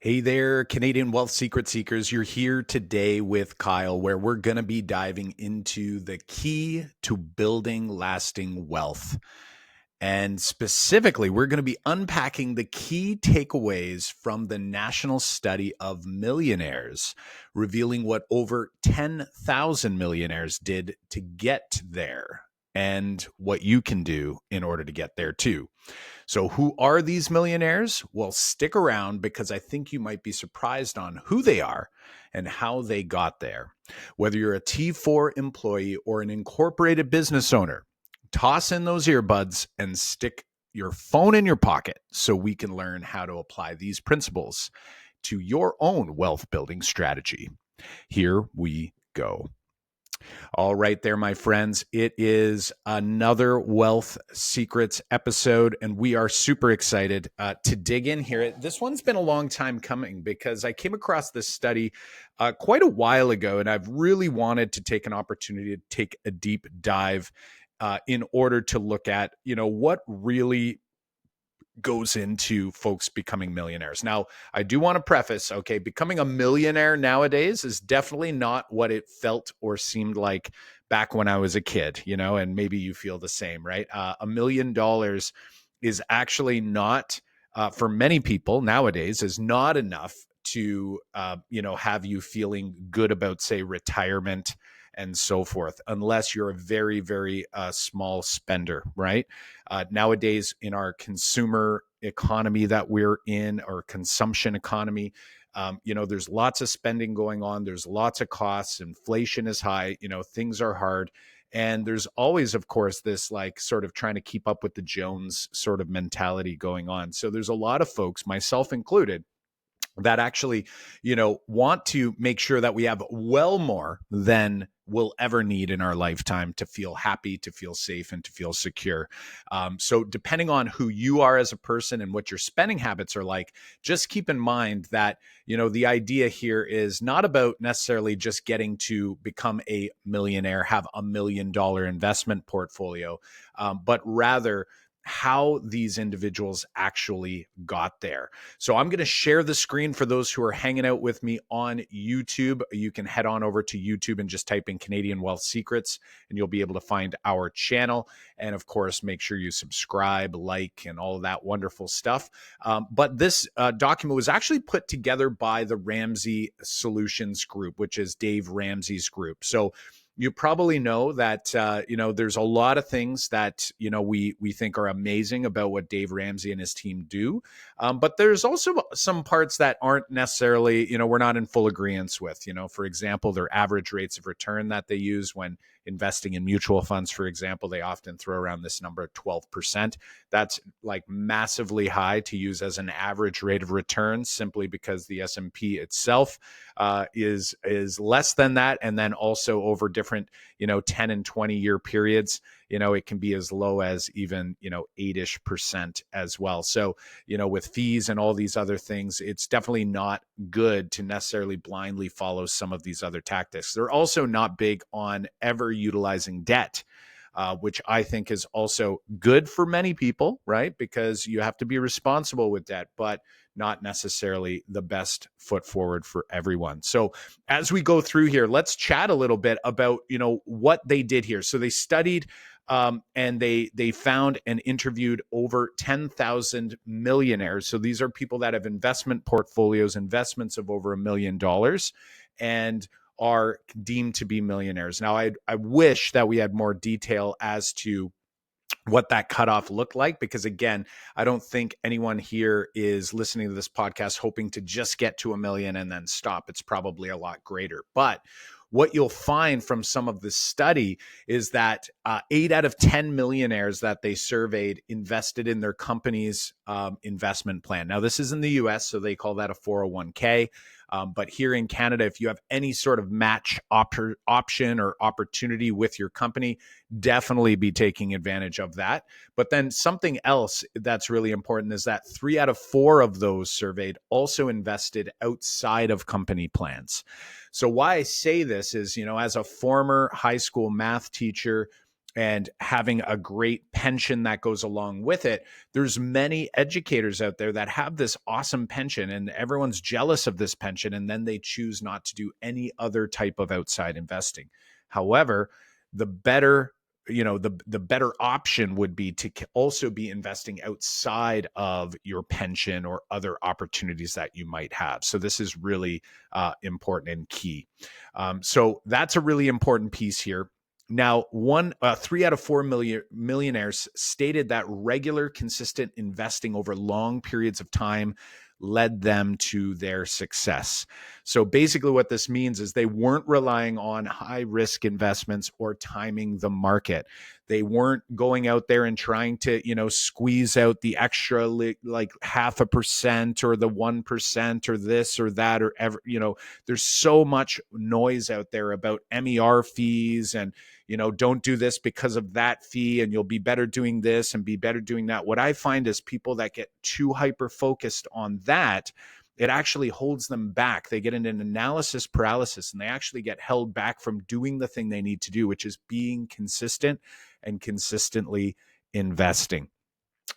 Hey there, Canadian Wealth Secret Seekers. You're here today with Kyle, where we're going to be diving into the key to building lasting wealth. And specifically, we're going to be unpacking the key takeaways from the National Study of Millionaires, revealing what over 10,000 millionaires did to get there and what you can do in order to get there too. So, who are these millionaires? Well, stick around because I think you might be surprised on who they are and how they got there. Whether you're a T4 employee or an incorporated business owner, toss in those earbuds and stick your phone in your pocket so we can learn how to apply these principles to your own wealth building strategy. Here we go. All right, there, my friends. It is another Wealth Secrets episode, and we are super excited to dig in here. This one's been a long time coming because I came across this study quite a while ago, and I've really wanted to take an opportunity to take a deep dive in order to look at, what really goes into folks becoming millionaires. Now, I do want to preface, okay, becoming a millionaire nowadays is definitely not what it felt or seemed like back when I was a kid, and maybe you feel the same, right? $1 million is actually not, for many people nowadays, is not enough to, have you feeling good about, say, retirement and so forth, unless you're a very, very small spender, right? Nowadays, in our consumer economy that we're in, or consumption economy, there's lots of spending going on. There's lots of costs. Inflation is high. Things are hard. And there's always, of course, this like sort of trying to keep up with the Jones sort of mentality going on. So there's a lot of folks, myself included, that actually, want to make sure that we have well more than we'll ever need in our lifetime to feel happy, to feel safe, and to feel secure. So depending on who you are as a person and what your spending habits are like, just keep in mind that, the idea here is not about necessarily just getting to become a millionaire, have $1 million investment portfolio, but rather how these individuals actually got there. So I'm going to share the screen for those who are hanging out with me on YouTube. You can head on over to YouTube and just type in Canadian Wealth Secrets, and you'll be able to find our channel. And of course, make sure you subscribe, like, and all of that wonderful stuff. But this document was actually put together by the Ramsey Solutions Group, which is Dave Ramsey's group. So you probably know that, there's a lot of things that, we think are amazing about what Dave Ramsey and his team do. But there's also some parts that aren't necessarily, we're not in full agreement with, for example, their average rates of return that they use when investing in mutual funds, for example, they often throw around this number of 12%. That's like massively high to use as an average rate of return, simply because the S&P itself is less than that. And then also over different, 10 and 20 year periods, it can be as low as even, 8-ish% as well. So, with fees and all these other things, it's definitely not good to necessarily blindly follow some of these other tactics. They're also not big on ever utilizing debt. Which I think is also good for many people, right? Because you have to be responsible with debt, but not necessarily the best foot forward for everyone. So as we go through here, let's chat a little bit about, what they did here. So they studied and they found and interviewed over 10,000 millionaires. So these are people that have investment portfolios, investments of over $1 million, and are deemed to be millionaires. Now, I wish that we had more detail as to what that cutoff looked like, because again, I don't think anyone here is listening to this podcast hoping to just get to $1 million and then stop. It's probably a lot greater. But what you'll find from some of this study is that 8 out of 10 millionaires that they surveyed invested in their company's investment plan. Now, this is in the US, so they call that a 401k. But here in Canada, if you have any sort of match option or opportunity with your company, definitely be taking advantage of that. But then something else that's really important is that 3 out of 4 of those surveyed also invested outside of company plans. So why I say this is, as a former high school math teacher, and having a great pension that goes along with it. There's many educators out there that have this awesome pension and everyone's jealous of this pension, and then they choose not to do any other type of outside investing. However, the better the better option would be to also be investing outside of your pension or other opportunities that you might have. So this is really important and key. So that's a really important piece here. Now, 3 out of 4 millionaires stated that regular, consistent investing over long periods of time led them to their success. So basically what this means is they weren't relying on high risk investments or timing the market. They weren't going out there and trying to, squeeze out the extra like 0.5% or the 1% or this or that or ever, there's so much noise out there about MER fees and, don't do this because of that fee and you'll be better doing this and be better doing that. What I find is people that get too hyper focused on that, it actually holds them back. They get in an analysis paralysis and they actually get held back from doing the thing they need to do, which is being consistent and consistently investing.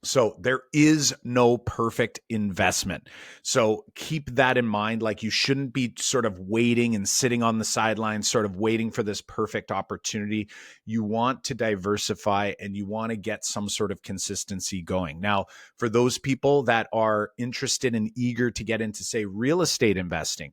So there is no perfect investment. So keep that in mind. Like, you shouldn't be sort of waiting and sitting on the sidelines, sort of waiting for this perfect opportunity. You want to diversify and you want to get some sort of consistency going. Now, for those people that are interested and eager to get into, say, real estate investing,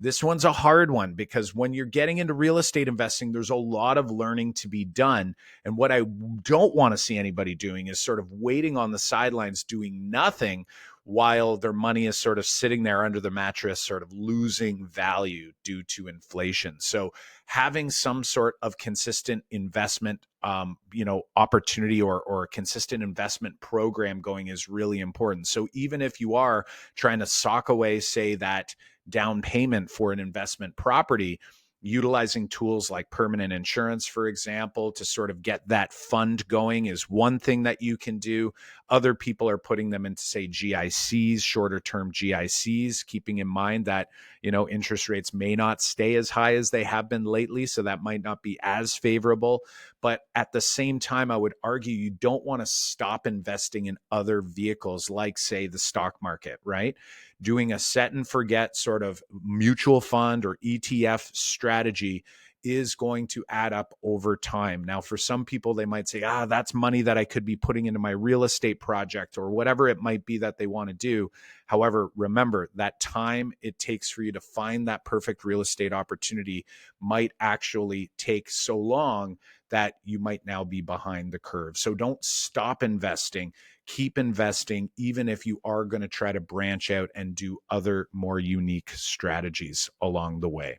this one's a hard one because when you're getting into real estate investing, there's a lot of learning to be done. And what I don't want to see anybody doing is sort of waiting on the sidelines, doing nothing while their money is sort of sitting there under the mattress, sort of losing value due to inflation. So having some sort of consistent investment, opportunity or consistent investment program going is really important. So even if you are trying to sock away, say, that down payment for an investment property, utilizing tools like permanent insurance, for example, to sort of get that fund going is one thing that you can do. Other people are putting them into, say, GICs, shorter term GICs, keeping in mind that, interest rates may not stay as high as they have been lately. So that might not be as favorable. But at the same time, I would argue you don't want to stop investing in other vehicles like, say, the stock market, right? Doing a set and forget sort of mutual fund or ETF strategy is going to add up over time. Now, for some people, they might say, that's money that I could be putting into my real estate project or whatever it might be that they want to do. However, remember that time it takes for you to find that perfect real estate opportunity might actually take so long that you might now be behind the curve. So don't stop investing. Keep investing, even if you are going to try to branch out and do other more unique strategies along the way.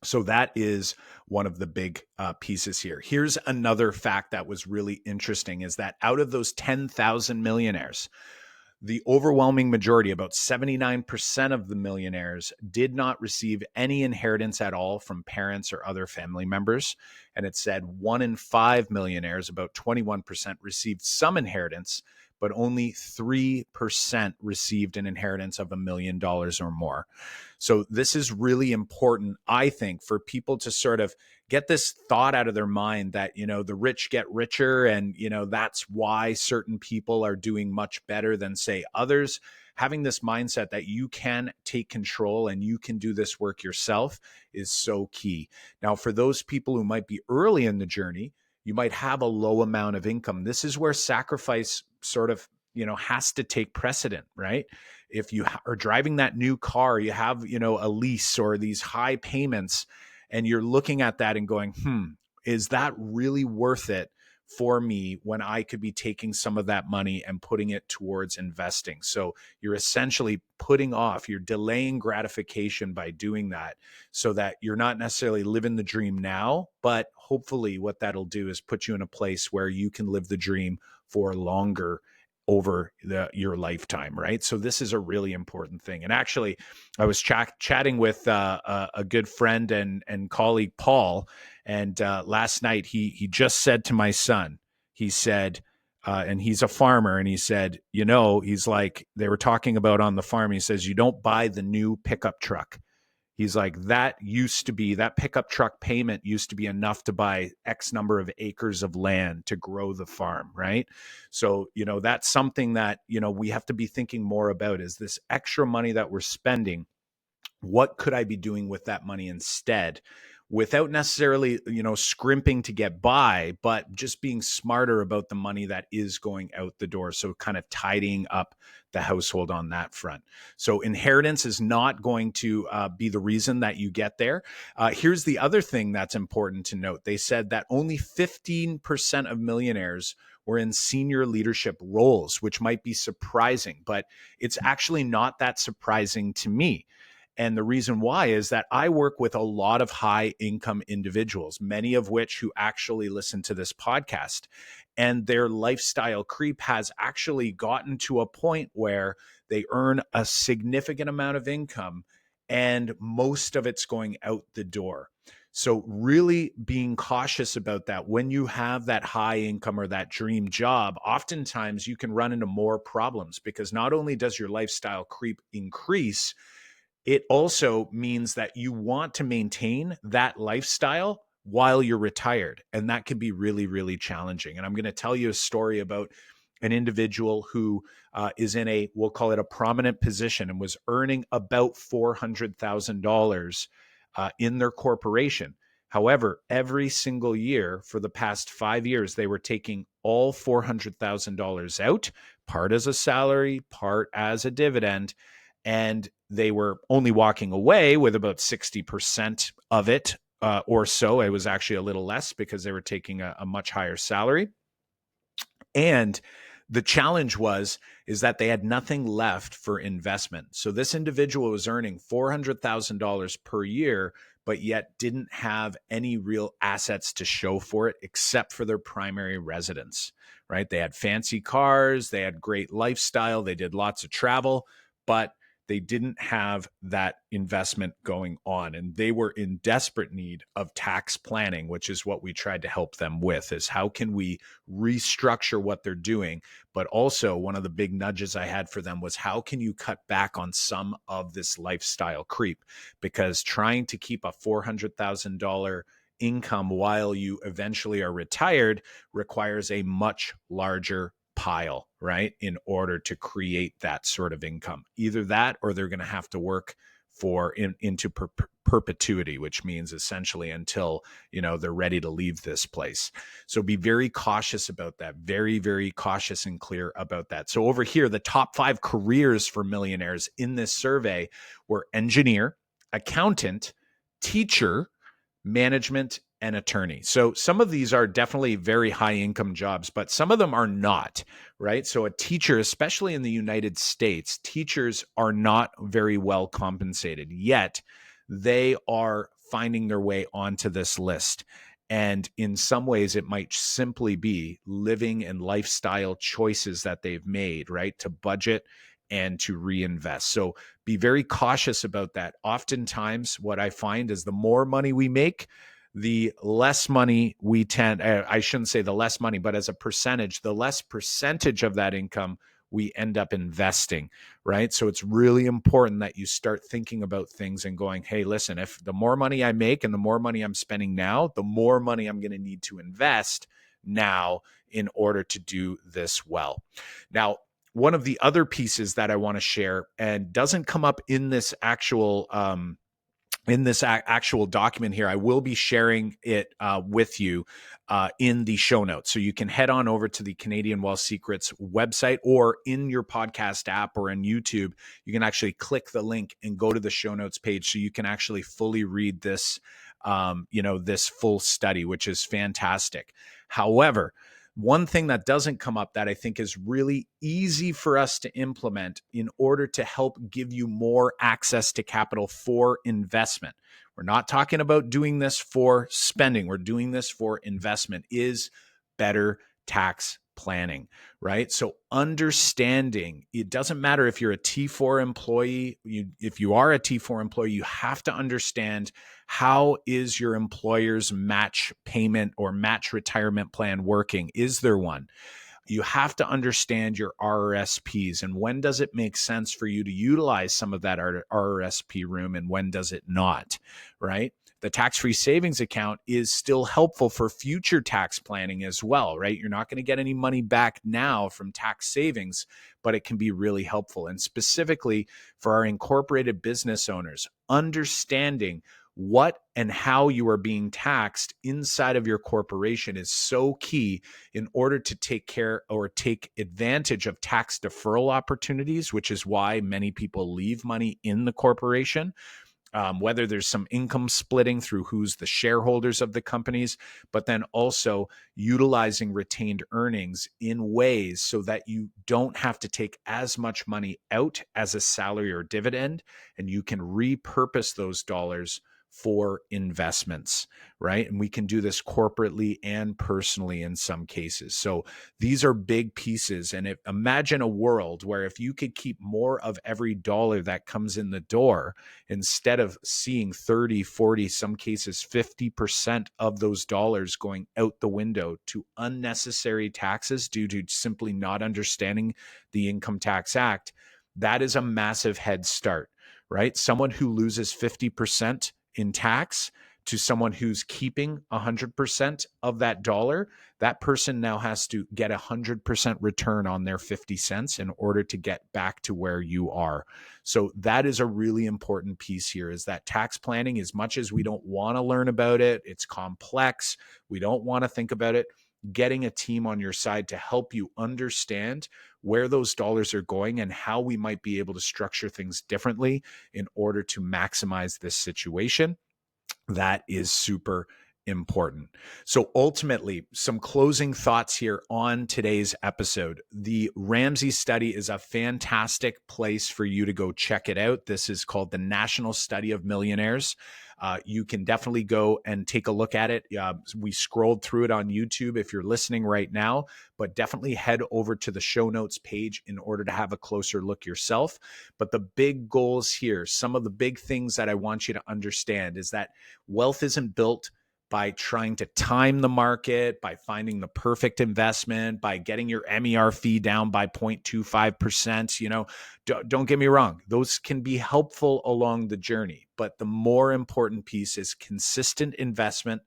So that is one of the big pieces here. Here's another fact that was really interesting is that out of those 10,000 millionaires, the overwhelming majority, about 79% of the millionaires, did not receive any inheritance at all from parents or other family members. And it said 1 in 5 millionaires, about 21%, received some inheritance, but only 3% received an inheritance of $1 million or more. So this is really important, I think, for people to sort of get this thought out of their mind that, the rich get richer and, that's why certain people are doing much better than, say, others. Having this mindset that you can take control and you can do this work yourself is so key. Now, for those people who might be early in the journey, you might have a low amount of income. This is where sacrifice sort of, has to take precedent, right? If you are driving that new car, you have, a lease or these high payments, and you're looking at that and going, is that really worth it for me when I could be taking some of that money and putting it towards investing? So you're essentially you're delaying gratification by doing that, so that you're not necessarily living the dream now, but hopefully what that'll do is put you in a place where you can live the dream for longer over your lifetime, right? So this is a really important thing. And actually, I was chatting with a good friend and colleague, Paul, and last night he just said to my son, he said, and he's a farmer, and he said, he's like, they were talking about on the farm, he says, you don't buy the new pickup truck. He's like, that pickup truck payment used to be enough to buy X number of acres of land to grow the farm, right? So, that's something that, we have to be thinking more about is this extra money that we're spending. What could I be doing with that money instead, without necessarily, scrimping to get by, but just being smarter about the money that is going out the door. So kind of tidying up the household on that front. So inheritance is not going to be the reason that you get there. Here's the other thing that's important to note. They said that only 15% of millionaires were in senior leadership roles, which might be surprising, but it's actually not that surprising to me. And the reason why is that I work with a lot of high income individuals, many of which who actually listen to this podcast. And their lifestyle creep has actually gotten to a point where they earn a significant amount of income and most of it's going out the door. So really being cautious about that. When you have that high income or that dream job, oftentimes you can run into more problems because not only does your lifestyle creep increase, it also means that you want to maintain that lifestyle while you're retired. And that can be really, really challenging. And I'm going to tell you a story about an individual who is in we'll call it a prominent position and was earning about $400,000 in their corporation. However, every single year for the past 5 years, they were taking all $400,000 out, part as a salary, part as a dividend. And they were only walking away with about 60% of it or so. It was actually a little less because they were taking a much higher salary. And the challenge is that they had nothing left for investment. So this individual was earning $400,000 per year, but yet didn't have any real assets to show for it except for their primary residence, right? They had fancy cars, they had great lifestyle, they did lots of travel, but they didn't have that investment going on. And they were in desperate need of tax planning, which is what we tried to help them with, is how can we restructure what they're doing? But also one of the big nudges I had for them was how can you cut back on some of this lifestyle creep? Because trying to keep a $400,000 income while you eventually are retired requires a much larger pile, right? In order to create that sort of income, either that or they're going to have to work into perpetuity, which means essentially until, they're ready to leave this place. So be very cautious about that. Very, very cautious and clear about that. So over here, the top 5 careers for millionaires in this survey were engineer, accountant, teacher, management, and attorney. So some of these are definitely very high income jobs, but some of them are not, right? So a teacher, especially in the United States, teachers are not very well compensated, yet they are finding their way onto this list. And in some ways, it might simply be living and lifestyle choices that they've made, right? To budget and to reinvest. So be very cautious about that. Oftentimes, what I find is the more money we make, the less money we tend, I shouldn't say the less money, but as a percentage, the less percentage of that income we end up investing, right? So it's really important that you start thinking about things and going, hey, listen, if the more money I make and the more money I'm spending now, the more money I'm going to need to invest now in order to do this well. Now, one of the other pieces that I want to share and doesn't come up in this actual document here, I will be sharing it with you in the show notes. So you can head on over to the Canadian Wealth Secrets website, or in your podcast app or on YouTube, you can actually click the link and go to the show notes page so you can actually fully read this, this full study, which is fantastic. However, one thing that doesn't come up that I think is really easy for us to implement in order to help give you more access to capital for investment. We're not talking about doing this for spending. We're doing this for investment, is better tax planning, right? So understanding, it doesn't matter if you're a T4 employee, if you are a T4 employee, you have to understand how is your employer's match payment or match retirement plan working? Is there one? you have to understand your RRSPs and when does it make sense for you to utilize some of that RRSP room and when does it not, right? The tax-free savings account is still helpful for future tax planning as well, right? You're not going to get any money back now from tax savings, but it can be really helpful. And specifically for our incorporated business owners, understanding what and how you are being taxed inside of your corporation is so key in order to take care or take advantage of tax deferral opportunities, which is why many people leave money in the corporation. Whether there's some income splitting through who's the shareholders of the companies, but then also utilizing retained earnings in ways so that you don't have to take as much money out as a salary or dividend, and you can repurpose those dollars for investments, right? And we can do this corporately and personally in some cases. So these are big pieces. And imagine a world where if you could keep more of every dollar that comes in the door, instead of seeing 30, 40, some cases 50% of those dollars going out the window to unnecessary taxes due to simply not understanding the Income Tax Act, that is a massive head start, right? Someone who loses 50% in tax to someone who's keeping 100% of that dollar, that person now has to get 100% return on their 50 cents in order to get back to where you are. So that is a really important piece here, is that tax planning, as much as we don't want to learn about it, it's complex, we don't want to think about it, getting a team on your side to help you understand where those dollars are going and how we might be able to structure things differently in order to maximize this situation. That is super important. So ultimately, some closing thoughts here on today's episode. The Ramsey study is a fantastic place for you to go check it out. This is called the National Study of Millionaires. You can definitely go and take a look at it. We scrolled through it on YouTube if you're listening right now, but definitely head over to the show notes page in order to have a closer look yourself. But the big goals here, some of the big things that I want you to understand is that wealth isn't built by trying to time the market, by finding the perfect investment, by getting your MER fee down by 0.25%. You know, don't get me wrong. Those can be helpful along the journey. But the more important piece is consistent investment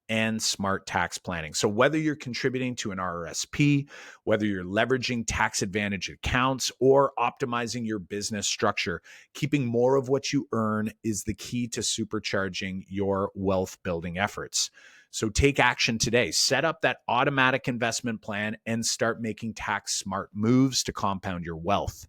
and smart tax planning. So whether you're contributing to an RRSP, whether you're leveraging tax advantage accounts or optimizing your business structure, keeping more of what you earn is the key to supercharging your wealth building efforts. So take action today. Set up that automatic investment plan and start making tax smart moves to compound your wealth.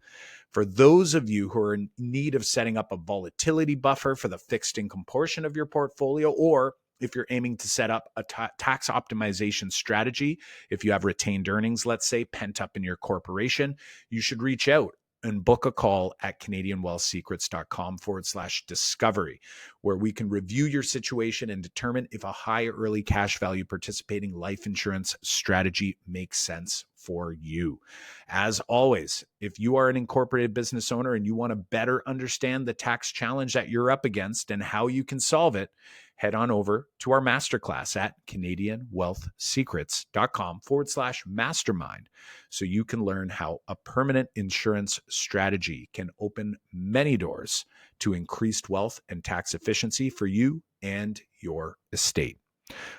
For those of you who are in need of setting up a volatility buffer for the fixed income portion of your portfolio, or if you're aiming to set up a tax optimization strategy, if you have retained earnings, let's say, pent up in your corporation, you should reach out and book a call at canadianwealthsecrets.com/discovery, where we can review your situation and determine if a high early cash value participating life insurance strategy makes sense for you. As always, if you are an incorporated business owner and you want to better understand the tax challenge that you're up against and how you can solve it, head on over to our masterclass at canadianwealthsecrets.com/mastermind so you can learn how a permanent insurance strategy can open many doors to increased wealth and tax efficiency for you and your estate.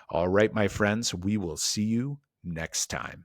All right, my friends, we will see you next time.